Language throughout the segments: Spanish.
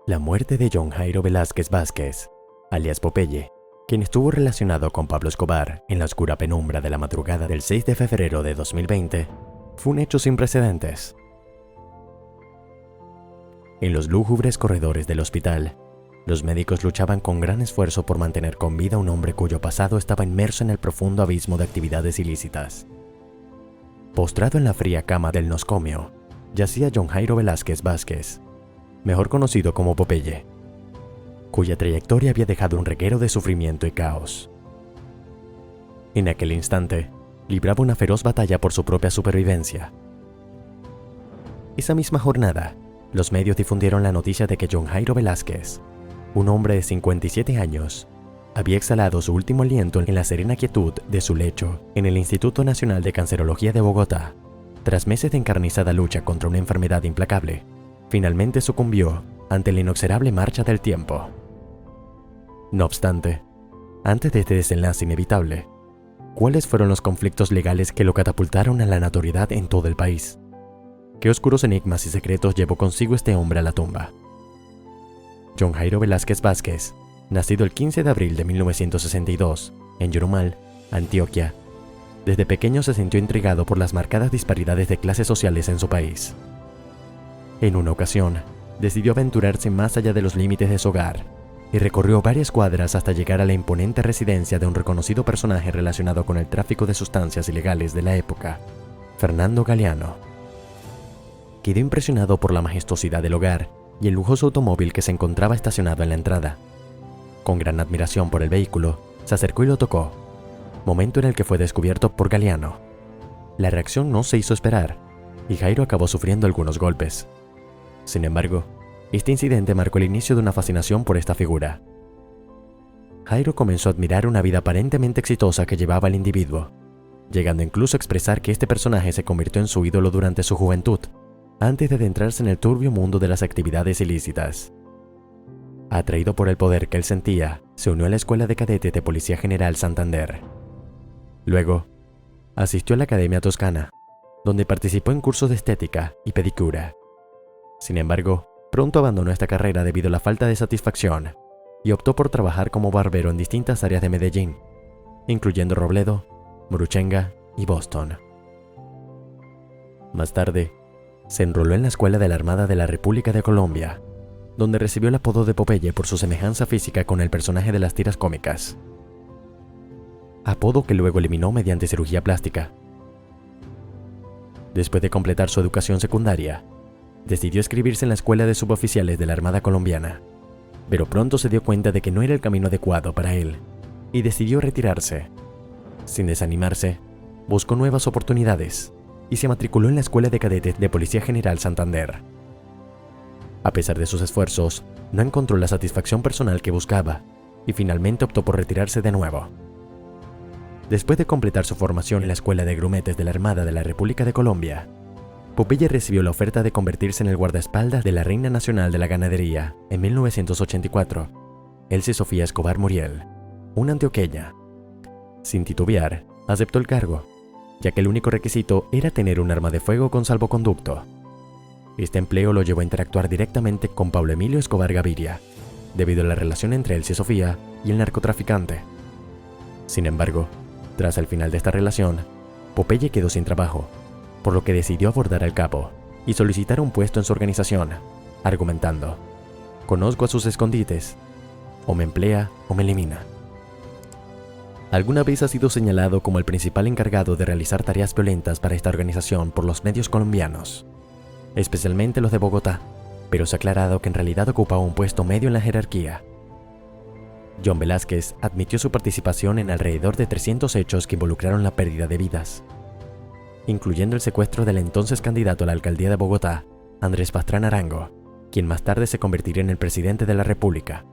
La muerte de John Jairo Velázquez Vázquez, alias Popeye, quien estuvo relacionado con Pablo Escobar en la oscura penumbra de la madrugada del 6 de febrero de 2020, fue un hecho sin precedentes. En los lúgubres corredores del hospital, los médicos luchaban con gran esfuerzo por mantener con vida a un hombre cuyo pasado estaba inmerso en el profundo abismo de actividades ilícitas. Postrado en la fría cama del nosocomio, yacía John Jairo Velázquez Vázquez, mejor conocido como Popeye, cuya trayectoria había dejado un reguero de sufrimiento y caos. En aquel instante, libraba una feroz batalla por su propia supervivencia. Esa misma jornada, los medios difundieron la noticia de que John Jairo Velázquez, un hombre de 57 años, había exhalado su último aliento en la serena quietud de su lecho en el Instituto Nacional de Cancerología de Bogotá. Tras meses de encarnizada lucha contra una enfermedad implacable, finalmente sucumbió ante la inexorable marcha del tiempo. No obstante, antes de este desenlace inevitable, ¿cuáles fueron los conflictos legales que lo catapultaron a la notoriedad en todo el país? ¿Qué oscuros enigmas y secretos llevó consigo este hombre a la tumba? John Jairo Velázquez Vázquez, nacido el 15 de abril de 1962, en Yorumal, Antioquia, desde pequeño se sintió intrigado por las marcadas disparidades de clases sociales en su país. En una ocasión, decidió aventurarse más allá de los límites de su hogar y recorrió varias cuadras hasta llegar a la imponente residencia de un reconocido personaje relacionado con el tráfico de sustancias ilegales de la época, Fernando Galeano. Quedó impresionado por la majestuosidad del hogar y el lujoso automóvil que se encontraba estacionado en la entrada. Con gran admiración por el vehículo, se acercó y lo tocó, momento en el que fue descubierto por Galeano. La reacción no se hizo esperar, y Jairo acabó sufriendo algunos golpes. Sin embargo, este incidente marcó el inicio de una fascinación por esta figura. Jairo comenzó a admirar una vida aparentemente exitosa que llevaba el individuo, llegando incluso a expresar que este personaje se convirtió en su ídolo durante su juventud, antes de adentrarse en el turbio mundo de las actividades ilícitas. Atraído por el poder que él sentía, se unió a la Escuela de Cadetes de Policía General Santander. Luego, asistió a la Academia Toscana, donde participó en cursos de estética y pedicura. Sin embargo, pronto abandonó esta carrera debido a la falta de satisfacción y optó por trabajar como barbero en distintas áreas de Medellín, incluyendo Robledo, Moruchenga y Boston. Más tarde, se enroló en la Escuela de la Armada de la República de Colombia, donde recibió el apodo de Popeye por su semejanza física con el personaje de las tiras cómicas, apodo que luego eliminó mediante cirugía plástica. Después de completar su educación secundaria, decidió inscribirse en la Escuela de Suboficiales de la Armada Colombiana, pero pronto se dio cuenta de que no era el camino adecuado para él y decidió retirarse. Sin desanimarse, buscó nuevas oportunidades y se matriculó en la Escuela de Cadetes de Policía General Santander. A pesar de sus esfuerzos, no encontró la satisfacción personal que buscaba y finalmente optó por retirarse de nuevo. Después de completar su formación en la Escuela de Grumetes de la Armada de la República de Colombia, Popeye recibió la oferta de convertirse en el guardaespaldas de la Reina Nacional de la Ganadería en 1984, Elsie Sofía Escobar Muriel, una antioqueña. Sin titubear, aceptó el cargo, ya que el único requisito era tener un arma de fuego con salvoconducto. Este empleo lo llevó a interactuar directamente con Pablo Emilio Escobar Gaviria, debido a la relación entre Elsie Sofía y el narcotraficante. Sin embargo, tras el final de esta relación, Popeye quedó sin trabajo, por lo que decidió abordar al capo y solicitar un puesto en su organización, argumentando: "Conozco a sus escondites, o me emplea o me elimina". Alguna vez ha sido señalado como el principal encargado de realizar tareas violentas para esta organización por los medios colombianos, especialmente los de Bogotá, pero se ha aclarado que en realidad ocupaba un puesto medio en la jerarquía. John Velázquez admitió su participación en alrededor de 300 hechos que involucraron la pérdida de vidas, incluyendo el secuestro del entonces candidato a la alcaldía de Bogotá, Andrés Pastrana Arango, quien más tarde se convertiría en el presidente de la República.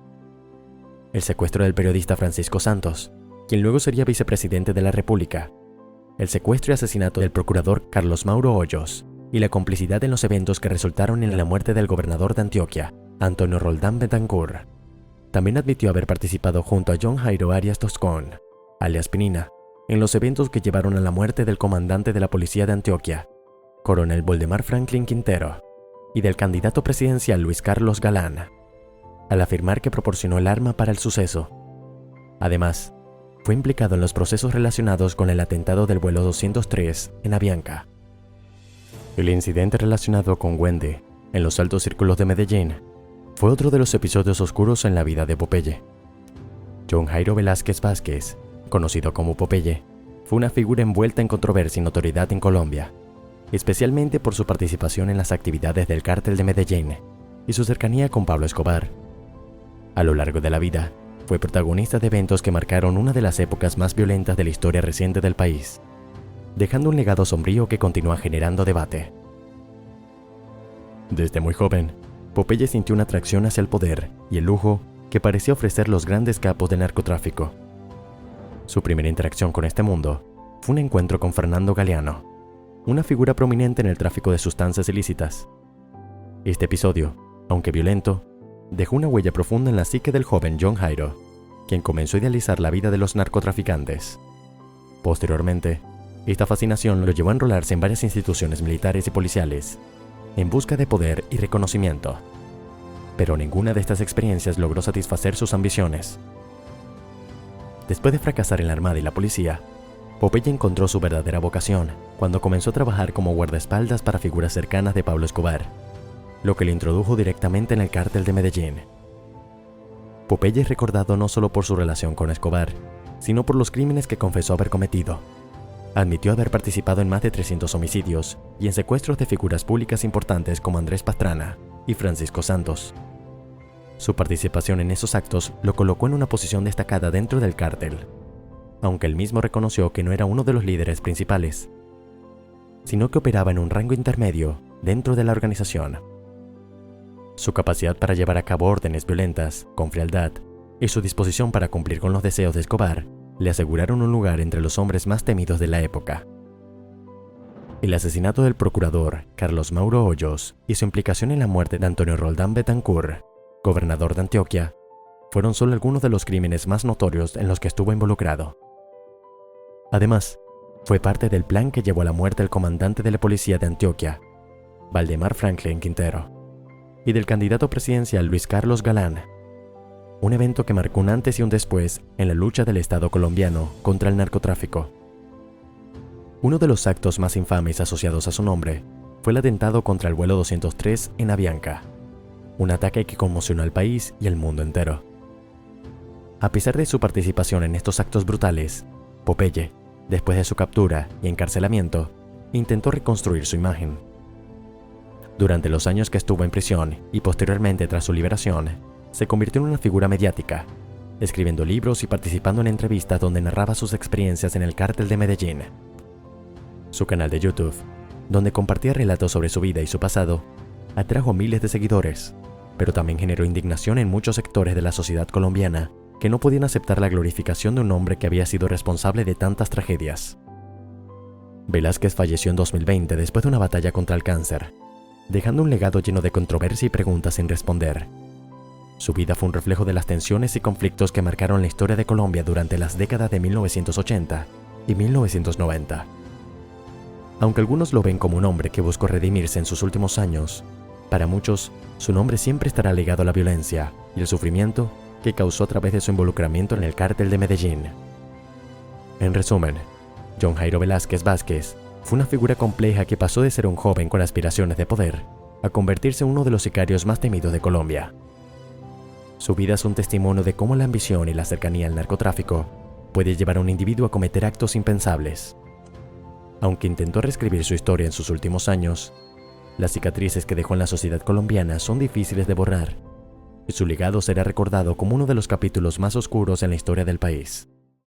El secuestro del periodista Francisco Santos, quien luego sería vicepresidente de la República. El secuestro y asesinato del procurador Carlos Mauro Hoyos, y la complicidad en los eventos que resultaron en la muerte del gobernador de Antioquia, Antonio Roldán Betancourt. También admitió haber participado junto a John Jairo Arias Toscón, alias Pinina, en los eventos que llevaron a la muerte del comandante de la policía de Antioquia, coronel Voldemar Franklin Quintero, y del candidato presidencial Luis Carlos Galán. al afirmar que proporcionó el arma para el suceso. Además, fue implicado en los procesos relacionados con el atentado del vuelo 203 en Avianca. El incidente relacionado con Wendy en los altos círculos de Medellín fue otro de los episodios oscuros en la vida de Popeye. John Jairo Velázquez Vázquez, conocido como Popeye, fue una figura envuelta en controversia y notoriedad en Colombia, especialmente por su participación en las actividades del Cártel de Medellín y su cercanía con Pablo Escobar. A lo largo de la vida, fue protagonista de eventos que marcaron una de las épocas más violentas de la historia reciente del país, dejando un legado sombrío que continúa generando debate. Desde muy joven, Popeye sintió una atracción hacia el poder y el lujo que parecía ofrecer los grandes capos del narcotráfico. Su primera interacción con este mundo fue un encuentro con Fernando Galeano, una figura prominente en el tráfico de sustancias ilícitas. Este episodio, aunque violento, dejó una huella profunda en la psique del joven John Jairo, quien comenzó a idealizar la vida de los narcotraficantes. Posteriormente, esta fascinación lo llevó a enrolarse en varias instituciones militares y policiales, en busca de poder y reconocimiento. Pero ninguna de estas experiencias logró satisfacer sus ambiciones. Después de fracasar en la Armada y la policía, Popeye encontró su verdadera vocación cuando comenzó a trabajar como guardaespaldas para figuras cercanas de Pablo Escobar, lo que le introdujo directamente en el Cártel de Medellín. Popeye es recordado no solo por su relación con Escobar, sino por los crímenes que confesó haber cometido. Admitió haber participado en más de 300 homicidios y en secuestros de figuras públicas importantes como Andrés Pastrana y Francisco Santos. Su participación en esos actos lo colocó en una posición destacada dentro del cártel, aunque él mismo reconoció que no era uno de los líderes principales, sino que operaba en un rango intermedio dentro de la organización. Su capacidad para llevar a cabo órdenes violentas, con frialdad, y su disposición para cumplir con los deseos de Escobar le aseguraron un lugar entre los hombres más temidos de la época. El asesinato del procurador Carlos Mauro Hoyos y su implicación en la muerte de Antonio Roldán Betancourt, gobernador de Antioquia, fueron solo algunos de los crímenes más notorios en los que estuvo involucrado. Además, fue parte del plan que llevó a la muerte del comandante de la policía de Antioquia, Valdemar Franklin Quintero, y del candidato presidencial Luis Carlos Galán, un evento que marcó un antes y un después en la lucha del Estado colombiano contra el narcotráfico. Uno de los actos más infames asociados a su nombre fue el atentado contra el vuelo 203 en Avianca, un ataque que conmocionó al país y al mundo entero. A pesar de su participación en estos actos brutales, Popeye, después de su captura y encarcelamiento, intentó reconstruir su imagen. Durante los años que estuvo en prisión y posteriormente tras su liberación, se convirtió en una figura mediática, escribiendo libros y participando en entrevistas donde narraba sus experiencias en el Cártel de Medellín. Su canal de YouTube, donde compartía relatos sobre su vida y su pasado, atrajo miles de seguidores, pero también generó indignación en muchos sectores de la sociedad colombiana que no podían aceptar la glorificación de un hombre que había sido responsable de tantas tragedias. Velázquez falleció en 2020 después de una batalla contra el cáncer, dejando un legado lleno de controversia y preguntas sin responder. Su vida fue un reflejo de las tensiones y conflictos que marcaron la historia de Colombia durante las décadas de 1980 y 1990. Aunque algunos lo ven como un hombre que buscó redimirse en sus últimos años, para muchos, su nombre siempre estará ligado a la violencia y el sufrimiento que causó a través de su involucramiento en el Cártel de Medellín. En resumen, John Jairo Velázquez Vázquez fue una figura compleja que pasó de ser un joven con aspiraciones de poder a convertirse en uno de los sicarios más temidos de Colombia. Su vida es un testimonio de cómo la ambición y la cercanía al narcotráfico puede llevar a un individuo a cometer actos impensables. Aunque intentó reescribir su historia en sus últimos años, las cicatrices que dejó en la sociedad colombiana son difíciles de borrar, y su legado será recordado como uno de los capítulos más oscuros en la historia del país.